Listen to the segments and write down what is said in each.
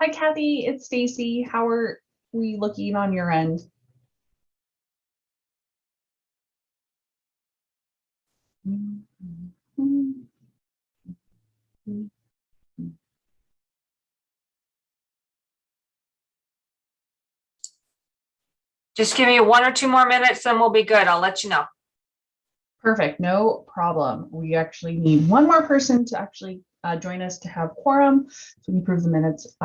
Hi, Kathy. It's Stacy. How are we looking on your end? Just give me 1 or 2 more minutes and we'll be good. I'll let you know. Perfect. No problem. We actually need one more person to actually join us to have quorum so we can approve the minutes.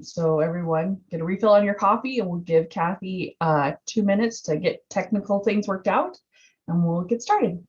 So everyone get a refill on your coffee and we'll give Kathy 2 minutes to get technical things worked out and we'll get started.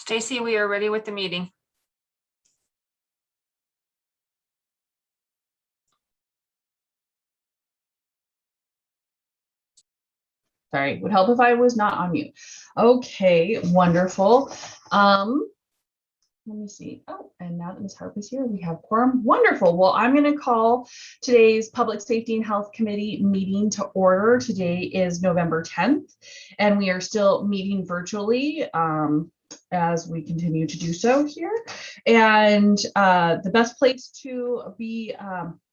Stacy, we are ready with the meeting. Sorry, would help if I was not on mute. Okay, wonderful. Let me see. Oh, and now that Ms. Harp is here, we have quorum. Wonderful. Well, I'm going to call today's Public Safety and Health Committee meeting to order. Today is November 10th, and we are still meeting virtually as we continue to do so here. And the best place to be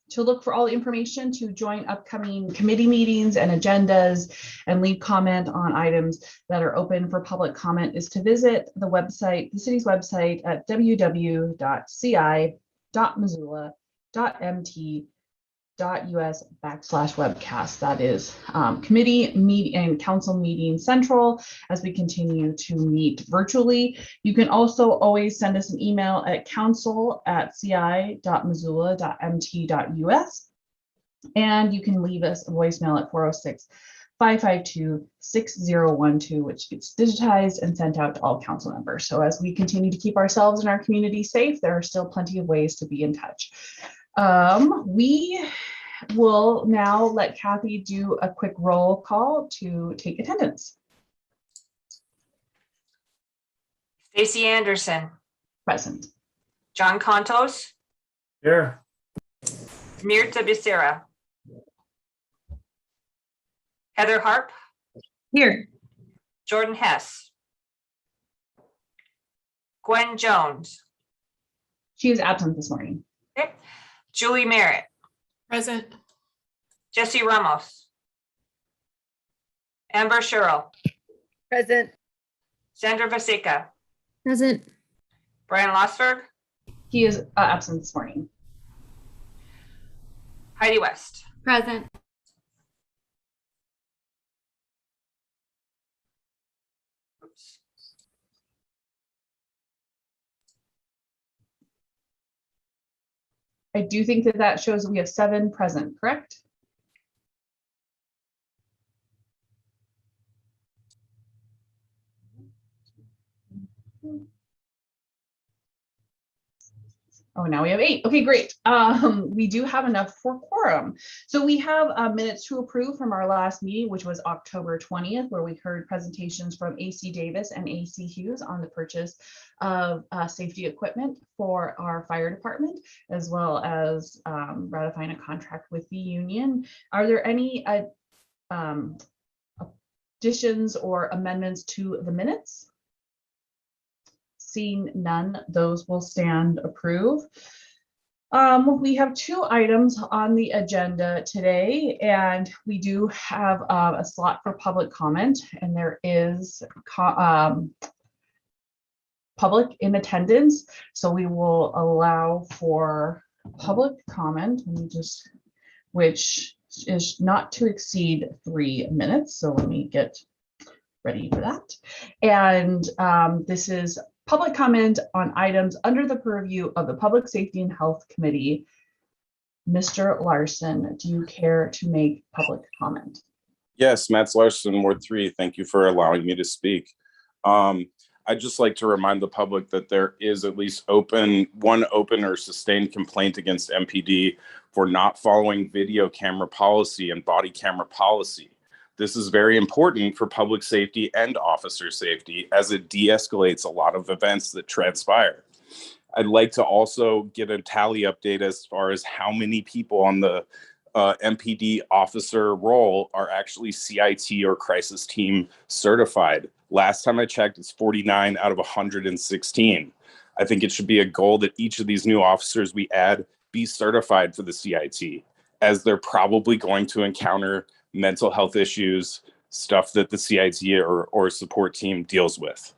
to look for all the information to join upcoming committee meetings and agendas and leave comment on items that are open for public comment is to visit the website, the city's website at www.ci.missoula.mt.us/webcast. That is committee meet and council meeting central as we continue to meet virtually. You can also always send us an email at council@ci.missoula.mt.us. And you can leave us a voicemail at 406-552-6012, which gets digitized and sent out to all council members. So as we continue to keep ourselves and our community safe, there are still plenty of ways to be in touch. We will now let Kathy do a quick roll call to take attendance. Stacy Anderson. Present. John Contos. Here. Mirta Becerra. Heather Harp. Here. Jordan Hess. Gwen Jones. She is absent this morning. Okay. Julie Merritt. Present. Jesse Ramos. Amber Sherrill. Present. Sandra Vasica. Present. Brian Losberg. He is absent this morning. Heidi West. Present. Oops. I do think that that shows that we have 7 present, correct? Oh, now we have 8. Okay, great. We do have enough for quorum. So we have minutes to approve from our last meeting, which was October 20th, where we heard presentations from AC Davis and AC Hughes on the purchase of safety equipment for our fire department, as well as ratifying a contract with the union. Are there any additions or amendments to the minutes? Seeing none, those will stand approved. We have 2 items on the agenda today, and we do have a slot for public comment, and there is public in attendance, so we will allow for public comment. Let me just, which is not to exceed 3 minutes. So let me get ready for that. And this is public comment on items under the purview of the Public Safety and Health Committee. Mr. Larson, do you care to make public comment? Yes, Matt Larson, Ward 3. Thank you for allowing me to speak. I'd just like to remind the public that there is at least one open or sustained complaint against MPD for not following video camera policy and body camera policy. This is very important for public safety and officer safety, as it de-escalates a lot of events that transpire. I'd like to also get a tally update as far as how many people on the MPD officer role are actually CIT or crisis team certified. Last time I checked, it's 49 out of 116. I think it should be a goal that each of these new officers we add be certified for the CIT, as they're probably going to encounter mental health issues, stuff that the CIT or support team deals with.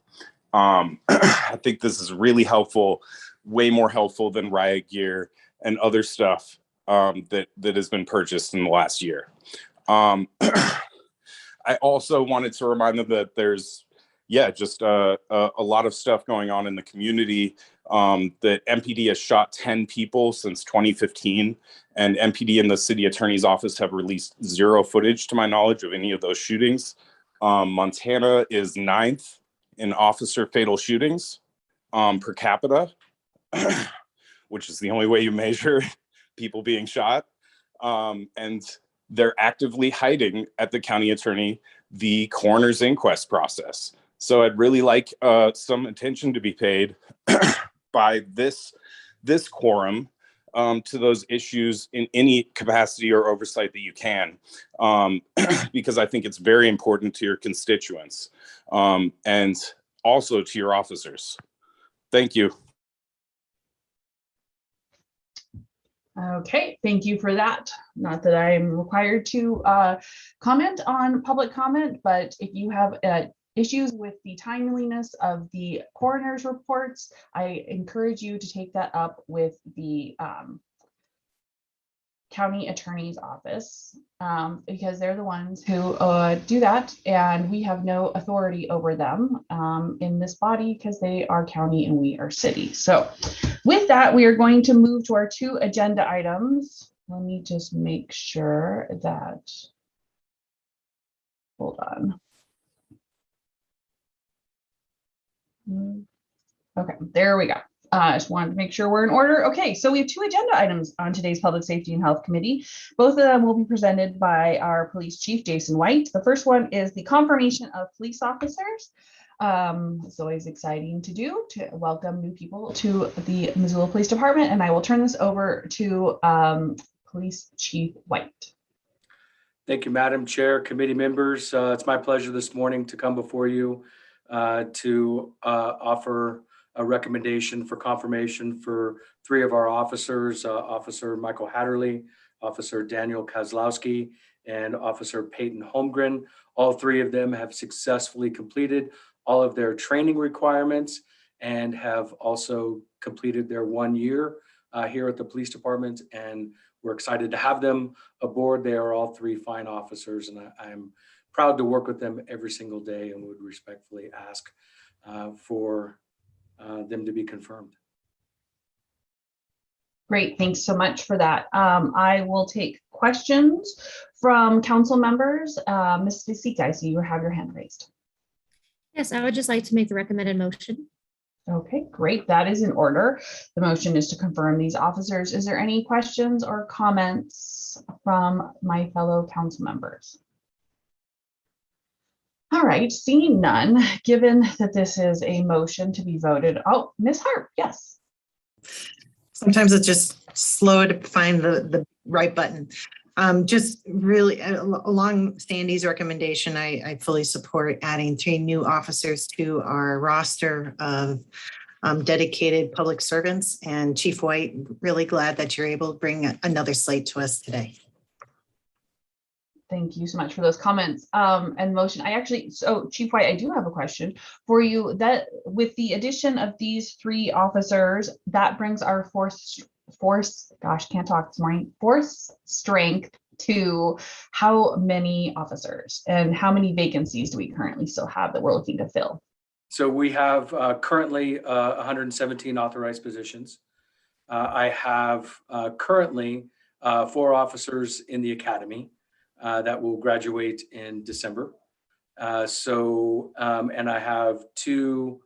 I think this is really helpful, way more helpful than riot gear and other stuff that has been purchased in the last year. I also wanted to remind them that there's, just a lot of stuff going on in the community. That MPD has shot 10 people since 2015, and MPD and the city attorney's office have released 0 footage, to my knowledge, of any of those shootings. Montana is 9th in officer fatal shootings per capita, which is the only way you measure people being shot. And they're actively hiding at the county attorney the coroner's inquest process. So I'd really like some attention to be paid by this quorum to those issues in any capacity or oversight that you can, because I think it's very important to your constituents and also to your officers. Thank you. Okay, thank you for that. Not that I am required to comment on public comment, but if you have issues with the timeliness of the coroner's reports, I encourage you to take that up with the county attorney's office, because they're the ones who do that, and we have no authority over them in this body, because they are county and we are city. So with that, we are going to move to our 2 agenda items. Let me just make sure that, hold on. Okay, there we go. I just wanted to make sure we're in order. Okay, so we have 2 agenda items on today's Public Safety and Health Committee. Both of them will be presented by our Police Chief, Jason White. The first one is the confirmation of police officers. It's always exciting to do, to welcome new people to the Missoula Police Department, and I will turn this over to Police Chief White. Thank you, Madam Chair, committee members. It's my pleasure this morning to come before you to offer a recommendation for confirmation for 3 of our officers, Officer Michael Hatterley, Officer Daniel Kozlowski, and Officer Peyton Holmgren. All 3 of them have successfully completed all of their training requirements and have also completed their 1 year here at the police department. And we're excited to have them aboard. They are all 3 fine officers, and I'm proud to work with them every single day, and would respectfully ask for them to be confirmed. Great, thanks so much for that. I will take questions from council members. Ms. Vasika, I see you have your hand raised. Yes, I would just like to make the recommended motion. Okay, great, that is in order. The motion is to confirm these officers. Is there any questions or comments from my fellow council members? All right, seeing none, given that this is a motion to be voted. Oh, Ms. Harp, yes. Sometimes it's just slow to find the right button. Just really along Sandy's recommendation, I fully support adding 3 new officers to our roster of dedicated public servants. And Chief White, really glad that you're able to bring another slate to us today. Thank you so much for those comments and motion. So Chief White, I do have a question for you. That with the addition of these 3 officers, that brings our force strength to how many officers and how many vacancies do we currently still have that we're looking to fill? So we have currently 117 authorized positions. I have currently 4 officers in the academy that will graduate in December. And I have 3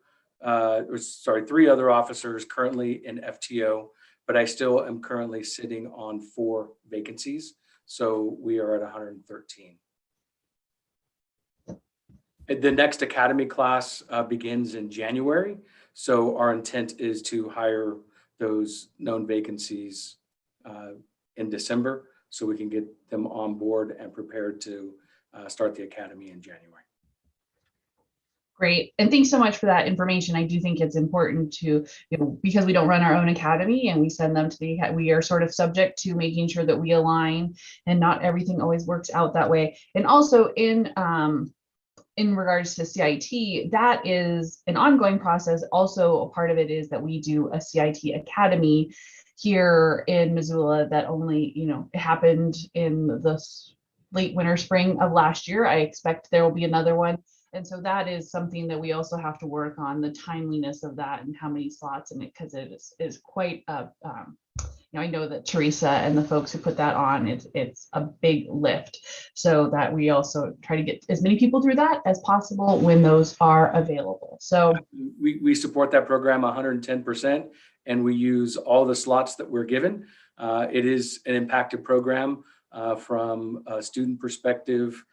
other officers currently in FTO, but I still am currently sitting on 4 vacancies. So we are at 113. The next academy class begins in January. So our intent is to hire those known vacancies in December so we can get them on board and prepared to start the academy in January. Great. And thanks so much for that information. I do think it's important to, because we don't run our own academy and we send them to we are sort of subject to making sure that we align, and not everything always works out that way. And also in regards to CIT, that is an ongoing process. Also, a part of it is that we do a CIT academy here in Missoula that only, it happened in the late winter, spring of last year. I expect there will be another one. And so that is something that we also have to work on, the timeliness of that and how many slots in it, because it is quite a, I know that Teresa and the folks who put that on, it's a big lift. So that we also try to get as many people through that as possible when those are available. So we support that program 110%, and we use all the slots that we're given. It is an impacted program from a student perspective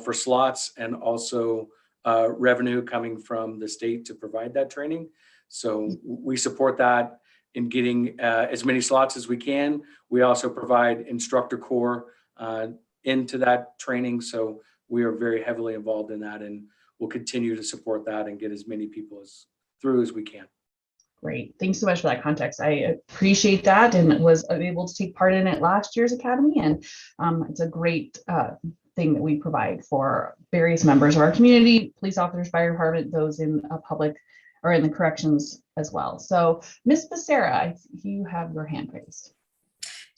for slots, and also revenue coming from the state to provide that training. So we support that in getting as many slots as we can. We also provide instructor corps into that training. So we are very heavily involved in that, and we'll continue to support that and get as many people through as we can. Great. Thanks so much for that context. I appreciate that, and was able to take part in it last year's academy. And it's a great thing that we provide for various members of our community, police officers, fire department, those in public or in the corrections as well. So Ms. Becerra, you have your hand raised.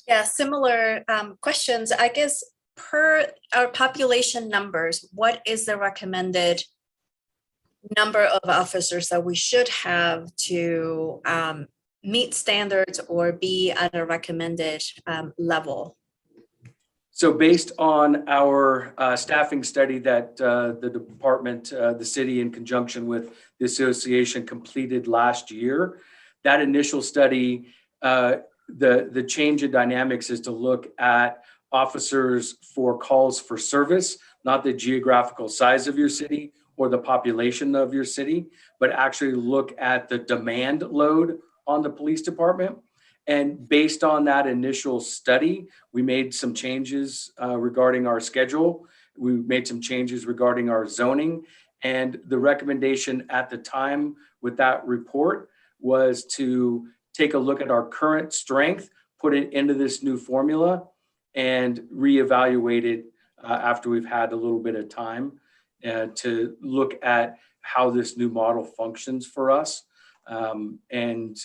Yeah, similar questions. I guess per our population numbers, what is the recommended number of officers that we should have to meet standards or be at a recommended level? So based on our staffing study that the department, the city in conjunction with the association completed last year, that initial study, the change in dynamics is to look at officers for calls for service, not the geographical size of your city or the population of your city, but actually look at the demand load on the police department. And based on that initial study, we made some changes regarding our schedule. We made some changes regarding our zoning. And the recommendation at the time with that report was to take a look at our current strength, put it into this new formula, and reevaluate it after we've had a little bit of time to look at how this new model functions for us, and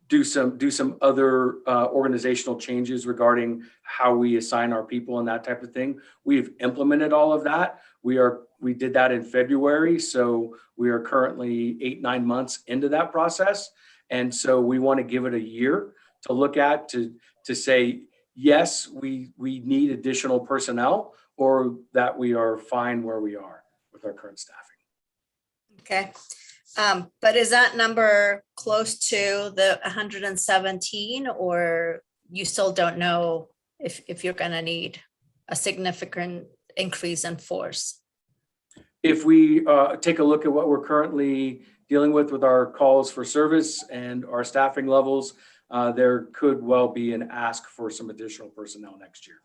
do some other organizational changes regarding how we assign our people and that type of thing. We've implemented all of that. We did that in February, so we are currently 8-9 months into that process, and so we want to give it a year to look at to say yes, we need additional personnel, or that we are fine where we are with our current staffing. Okay. But is that number close to the 117, or you still don't know if you're going to need a significant increase in force? If we take a look at what we're currently dealing with our calls for service and our staffing levels, there could well be an ask for some additional personnel next year.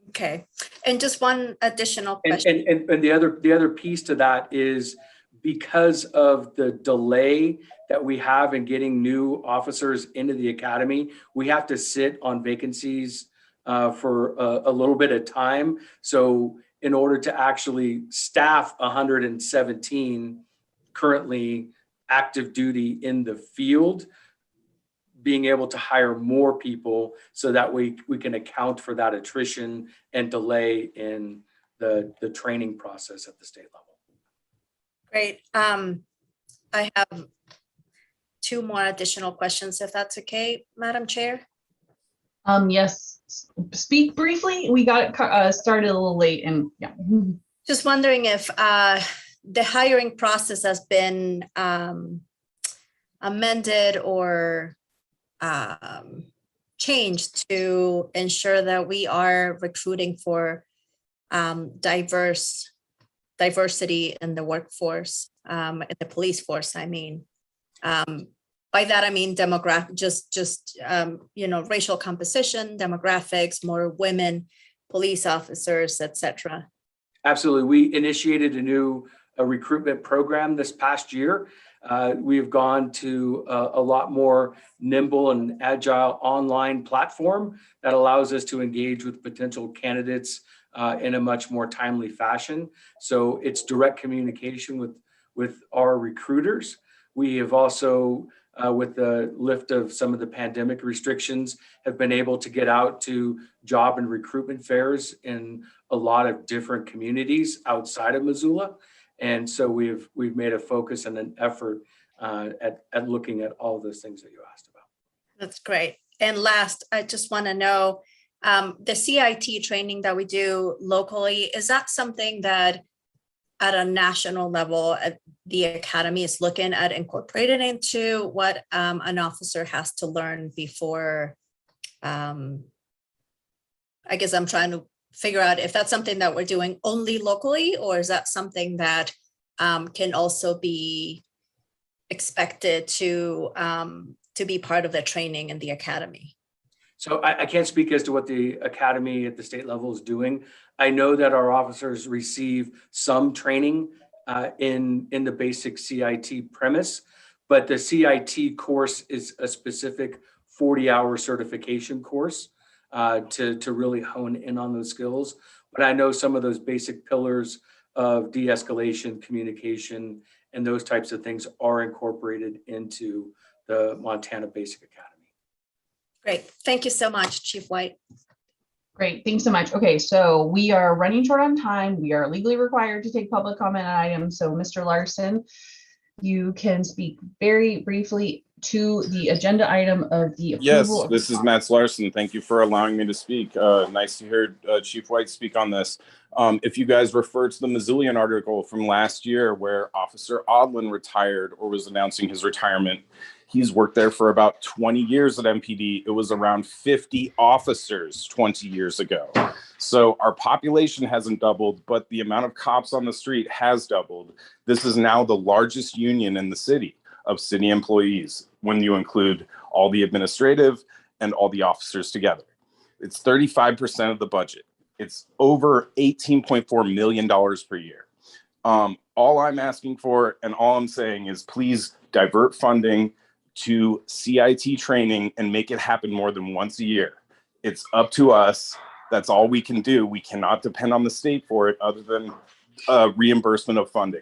Okay, and just one additional question. And the other piece to that is because of the delay that we have in getting new officers into the academy, we have to sit on vacancies for a little bit of time. So in order to actually staff 117 currently active duty in the field, being able to hire more people so that we can account for that attrition and delay in the training process at the state level. Great. I have two more additional questions, if that's okay, Madam Chair. Yes, speak briefly. We got started a little late and yeah. Just wondering if the hiring process has been amended or changed to ensure that we are recruiting for diversity in the workforce, in the police force, I mean. By that, I mean demographic, just racial composition, demographics, more women, police officers, etc. Absolutely. We initiated a new recruitment program this past year. We have gone to a lot more nimble and agile online platform that allows us to engage with potential candidates in a much more timely fashion. So it's direct communication with our recruiters. We have also, with the lift of some of the pandemic restrictions, have been able to get out to job and recruitment fairs in a lot of different communities outside of Missoula. And so we've made a focus and an effort at looking at all of those things that you asked about. That's great. And last, I just want to know, the CIT training that we do locally, is that something that at a national level, the academy is looking at incorporating into what an officer has to learn before? I guess I'm trying to figure out if that's something that we're doing only locally, or is that something that can also be expected to be part of the training in the academy? So I can't speak as to what the academy at the state level is doing. I know that our officers receive some training in the basic CIT premise, but the CIT course is a specific 40-hour certification course to really hone in on those skills. But I know some of those basic pillars of de-escalation, communication, and those types of things are incorporated into the Montana Basic Academy. Great. Thank you so much, Chief White. Great, thanks so much. Okay, so we are running short on time. We are legally required to take public comment on items. So Mr. Larson, you can speak very briefly to the agenda item of the approval. Yes, of this is Matt Larson. Thank you for allowing me to speak. Nice to hear Chief White speak on this. If you guys refer to the Missoulian article from last year where Officer Odlin retired or was announcing his retirement, he's worked there for about 20 years at MPD. It was around 50 officers 20 years ago. So our population hasn't doubled, but the amount of cops on the street has doubled. This is now the largest union in the city of city employees when you include all the administrative and all the officers together. It's 35% of the budget. It's over $18.4 million per year. All I'm asking for and all I'm saying is please divert funding to CIT training and make it happen more than once a year. It's up to us. That's all we can do. We cannot depend on the state for it other than reimbursement of funding.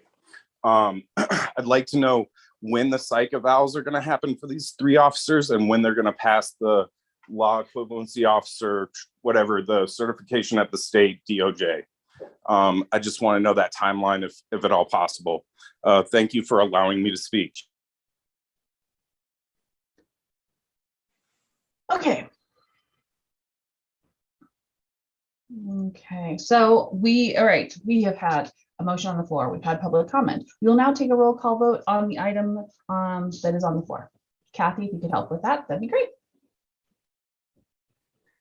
I'd like to know when the psych evals are going to happen for these 3 officers and when they're going to pass the law equivalency officer, whatever, the certification at the state DOJ. I just want to know that timeline if at all possible. Thank you for allowing me to speak. Okay. Okay, so we have had a motion on the floor. We've had public comment. We will now take a roll call vote on the item that is on the floor. Kathy, if you could help with that, that'd be great.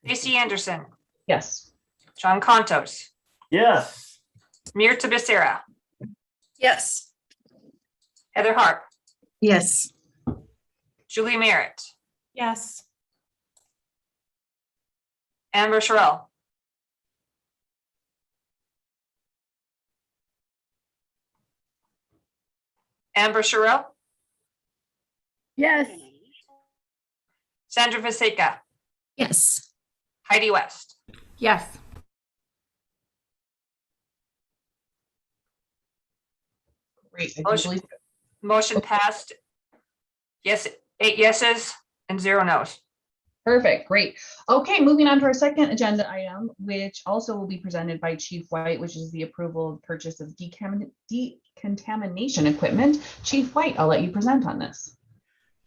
Stacey Anderson, Yes. John Contos, Yes. Mirta Becerra, Yes. Heather Harp, Yes. Julie Merritt, Yes. Amber Sherrill, Amber Sherrill, Yes. Sandra Vaseka, Yes. Heidi West. Yes. Great. I do Motion. believe- Motion passed. Yes, 8 yeses and 0 nos. Perfect, great. Okay, moving on to our second agenda item, which also will be presented by Chief White, which is the approval of purchase of decontamination equipment. Chief White, I'll let you present on this.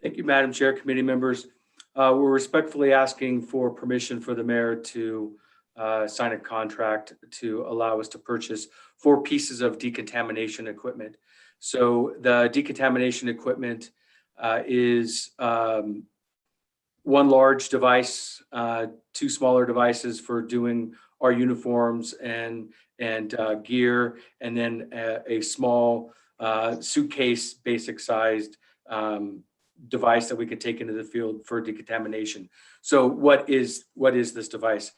Thank you, Madam Chair, committee members. We're respectfully asking for permission for the mayor to sign a contract to allow us to purchase 4 pieces of decontamination equipment. So the decontamination equipment is one large device, 2 smaller devices for doing our uniforms and gear, and then a small suitcase, basic sized device that we could take into the field for decontamination. So what is this device?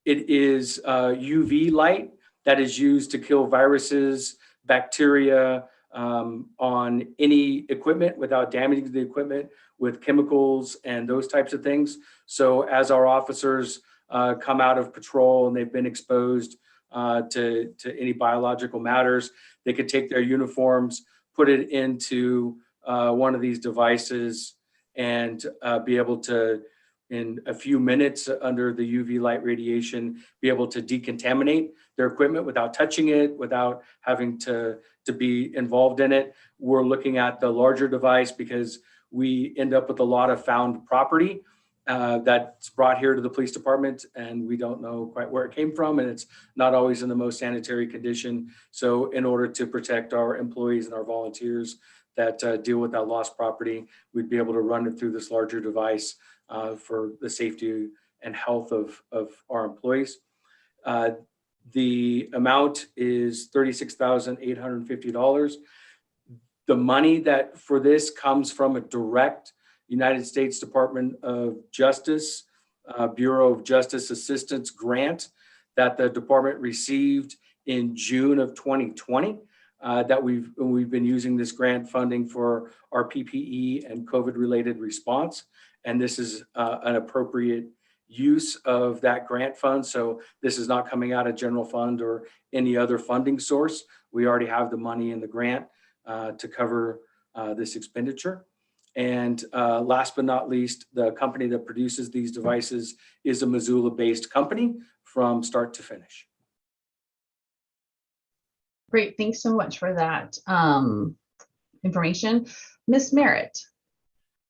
It is UV light that is used to kill viruses, bacteria on any equipment without damaging the equipment with chemicals and those types of things. So as our officers come out of patrol and they've been exposed to any biological matters, they could take their uniforms, put it into one of these devices, and be able to, in a few minutes under the UV light radiation, be able to decontaminate their equipment without touching it, without having to be involved in it. We're looking at the larger device because we end up with a lot of found property that's brought here to the police department, and we don't know quite where it came from, and it's not always in the most sanitary condition. So in order to protect our employees and our volunteers that deal with that lost property, we'd be able to run it through this larger device for the safety and health of our employees. The amount is $36,850. The money that for this comes from a direct United States Department of Justice, Bureau of Justice Assistance grant that the department received in June of 2020. That we've been using this grant funding for our PPE and COVID-related response. And this is an appropriate use of that grant fund. So this is not coming out of general fund or any other funding source. We already have the money in the grant to cover this expenditure. And last but not least, the company that produces these devices is a Missoula-based company from start to finish. Great, thanks so much for that information. Ms. Merritt.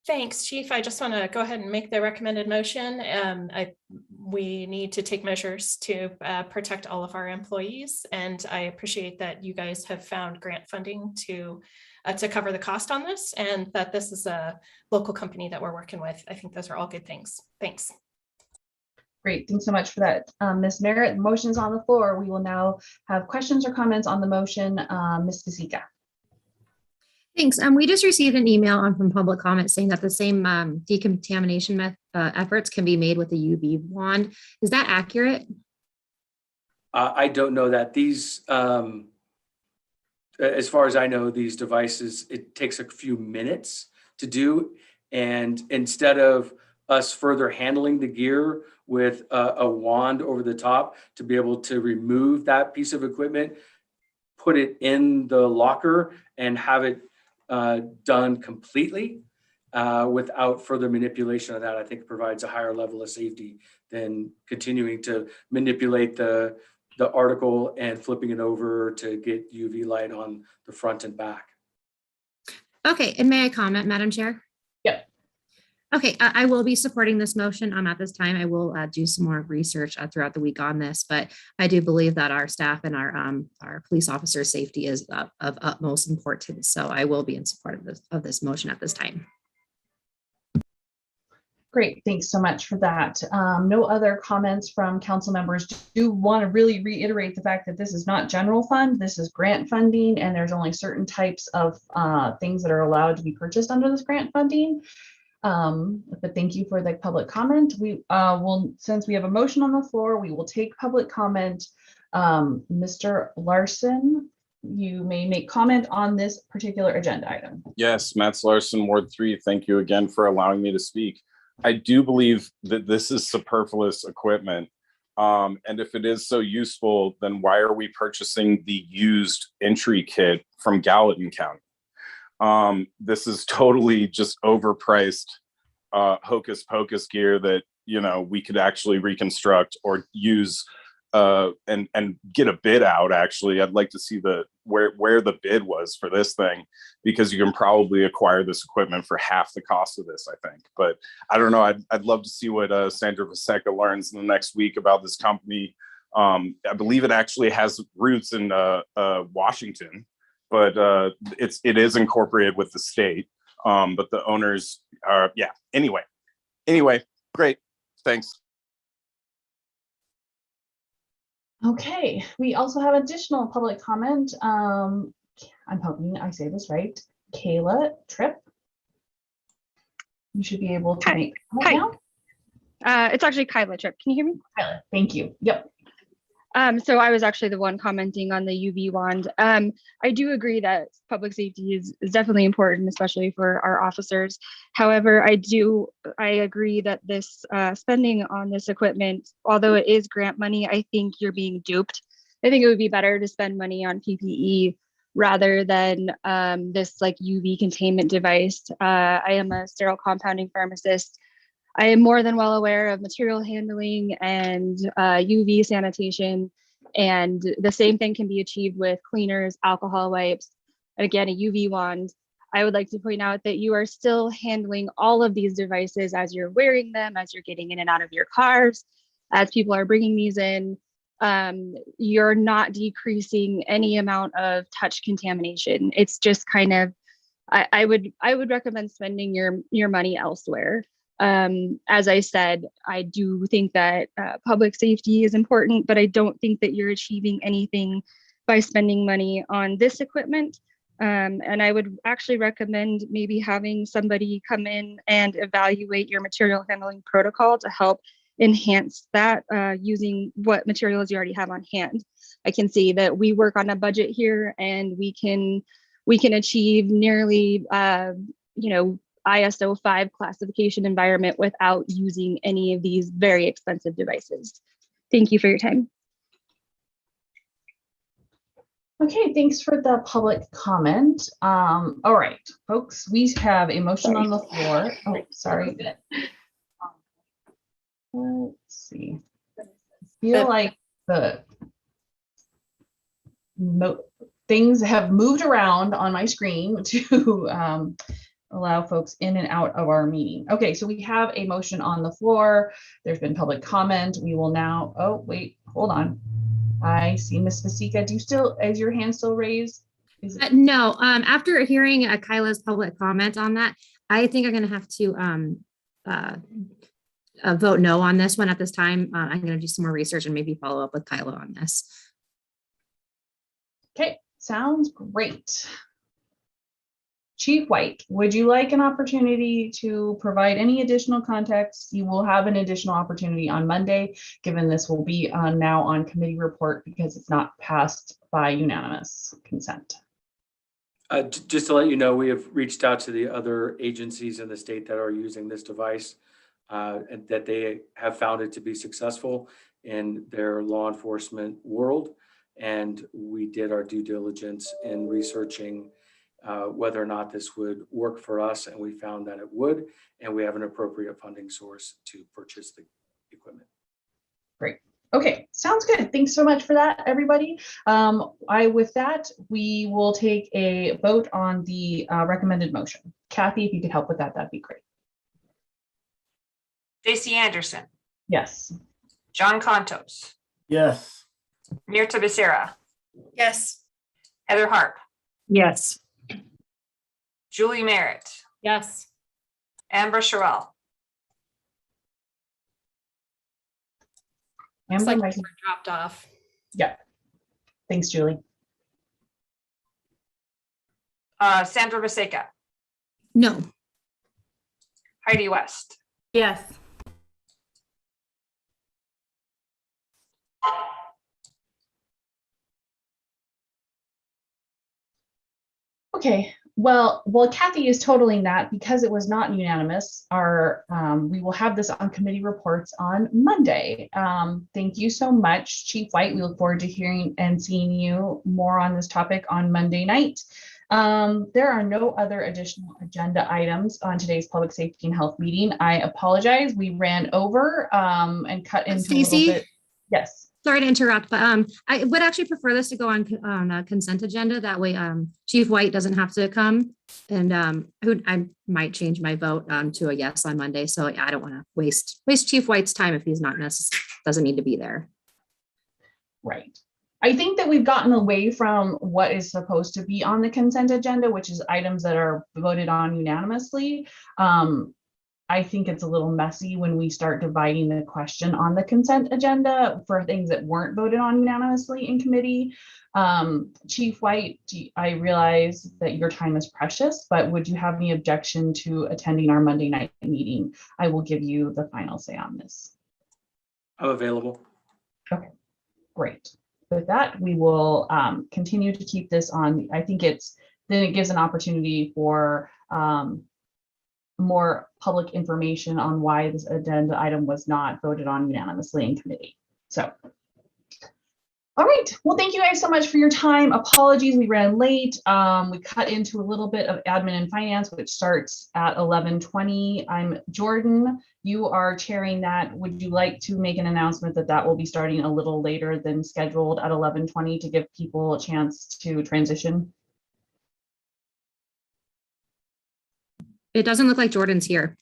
Thanks, Chief. I just want to go ahead and make the recommended motion. We need to take measures to protect all of our employees, and I appreciate that you guys have found grant funding to cover the cost on this, and that this is a local company that we're working with. I think those are all good things. Thanks. Great, thanks so much for that. Ms. Merritt, the motion's on the floor. We will now have questions or comments on the motion. Ms. Vaseka. Thanks. We just received an email from public comment saying that the same decontamination efforts can be made with a UV wand. Is that accurate? I don't know that. These, as far as I know, these devices, it takes a few minutes to do. And instead of us further handling the gear with a wand over the top to be able to remove that piece of equipment, put it in the locker and have it done completely without further manipulation of that, I think provides a higher level of safety than continuing to manipulate the article and flipping it over to get UV light on the front and back. Okay, and may I comment, Madam Chair? Yep. Okay, I will be supporting this motion. At this time, I will do some more research throughout the week on this, but I do believe that our staff and our police officers' safety is of utmost importance. So I will be in support of this motion at this time. Great, thanks so much for that. No other comments from council members. Do want to really reiterate the fact that this is not general fund, this is grant funding, and there's only certain types of things that are allowed to be purchased under this grant funding. But thank you for the public comment. We will, since we have a motion on the floor, we will take public comment. Mr. Larson, you may make comment on this particular agenda item. Yes, Matt Larson, Ward 3. Thank you again for allowing me to speak. I do believe that this is superfluous equipment. And if it is so useful, then why are we purchasing the used entry kit from Gallatin County? This is totally just overpriced hocus pocus gear that, you know, we could actually reconstruct or use and get a bid out. Actually, I'd like to see where the bid was for this thing, because you can probably acquire this equipment for half the cost of this, I think. But I don't know. I'd love to see what Sandra Vaseka learns in the next week about this company. I believe it actually has roots in Washington, but it is incorporated with the state. But the owners are, yeah. Anyway, great. Thanks. Okay, we also have additional public comment. I'm hoping I say this right. Kayla Tripp. You should be able to make comment now. It's actually Kyla Tripp. Can you hear me? Kyla, thank you. Yep. So I was actually the one commenting on the UV wand. I do agree that public safety is definitely important, especially for our officers. However, I agree that this spending on this equipment, although it is grant money, I think you're being duped. I think it would be better to spend money on PPE rather than this like UV containment device. I am a sterile compounding pharmacist. I am more than well aware of material handling and UV sanitation, and the same thing can be achieved with cleaners, alcohol wipes, and again, a UV wand. I would like to point out that you are still handling all of these devices as you're wearing them, as you're getting in and out of your cars, as people are bringing these in. You're not decreasing any amount of touch contamination. It's just kind of, I would recommend spending your money elsewhere. As I said, I do think that public safety is important, but I don't think that you're achieving anything by spending money on this equipment. And I would actually recommend maybe having somebody come in and evaluate your material handling protocol to help enhance that using what materials you already have on hand. I can see that we work on a budget here, and we can achieve nearly, ISO 5 classification environment without using any of these very expensive devices. Thank you for your time. Okay, thanks for the public comment. All right, folks, we have a motion on the floor. Oh, sorry. Let's see. I feel like the things have moved around on my screen to allow folks in and out of our meeting. Okay, so we have a motion on the floor. There's been public comment. We will now, oh, wait, hold on. I see Ms. Vaseka. Is your hand still raised? No, after hearing Kyla's public comment on that, I think I'm gonna have to vote no on this one at this time. I'm gonna do some more research and maybe follow up with Kyla on this. Okay, sounds great. Chief White, would you like an opportunity to provide any additional context? You will have an additional opportunity on Monday, given this will be now on committee report because it's not passed by unanimous consent. Just to let you know, we have reached out to the other agencies in the state that are using this device, and that they have found it to be successful in their law enforcement world. And we did our due diligence in researching whether or not this would work for us, and we found that it would, and we have an appropriate funding source to purchase the equipment. Great. Okay, sounds good. Thanks so much for that, everybody. With that, we will take a vote on the recommended motion. Kathy, if you could help with that, that'd be great. Stacy Anderson, Yes. John Contos, Yes. Mirta Becerra, Yes. Heather Harp, Yes. Julie Merritt, Yes. Amber Sherrill, Looks Amber, like we're dropped off. yeah. Thanks, Julie. Sandra Vaseka, No. Heidi West. Yes. Okay, well, Kathy is totaling that because it was not unanimous. We will have this on committee reports on Monday. Thank you so much, Chief White. We look forward to hearing and seeing you more on this topic on Monday night. There are no other additional agenda items on today's public safety and health meeting. I apologize. We ran over and cut into a little Stacy? bit. Yes. Sorry to interrupt, but I would actually prefer this to go on a consent agenda. That way Chief White doesn't have to come. And I might change my vote to a yes on Monday. So I don't want to waste Chief White's time if he's not doesn't need to be there. Right. I think that we've gotten away from what is supposed to be on the consent agenda, which is items that are voted on unanimously. I think it's a little messy when we start dividing the question on the consent agenda for things that weren't voted on unanimously in committee. Chief White, I realize that your time is precious, but would you have any objection to attending our Monday night meeting? I will give you the final say on this. I'm available. Okay, great. With that, we will continue to keep this on. I think it gives an opportunity for more public information on why this agenda item was not voted on unanimously in committee. So, all right. Well, thank you guys so much for your time. Apologies, we ran late. We cut into a little bit of admin and finance, which starts at 11:20. I'm Jordan. You are chairing that. Would you like to make an announcement that will be starting a little later than scheduled at 11:20 to give people a chance to transition? It doesn't look like Jordan's here.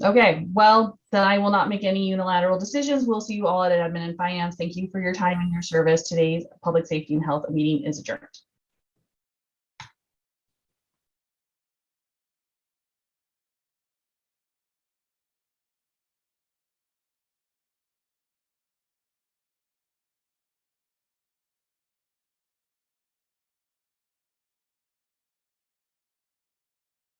Okay. Well, then I will not make any unilateral decisions. We'll see you all at admin and finance. Thank you for your time and your service. Today's public safety and health meeting is adjourned.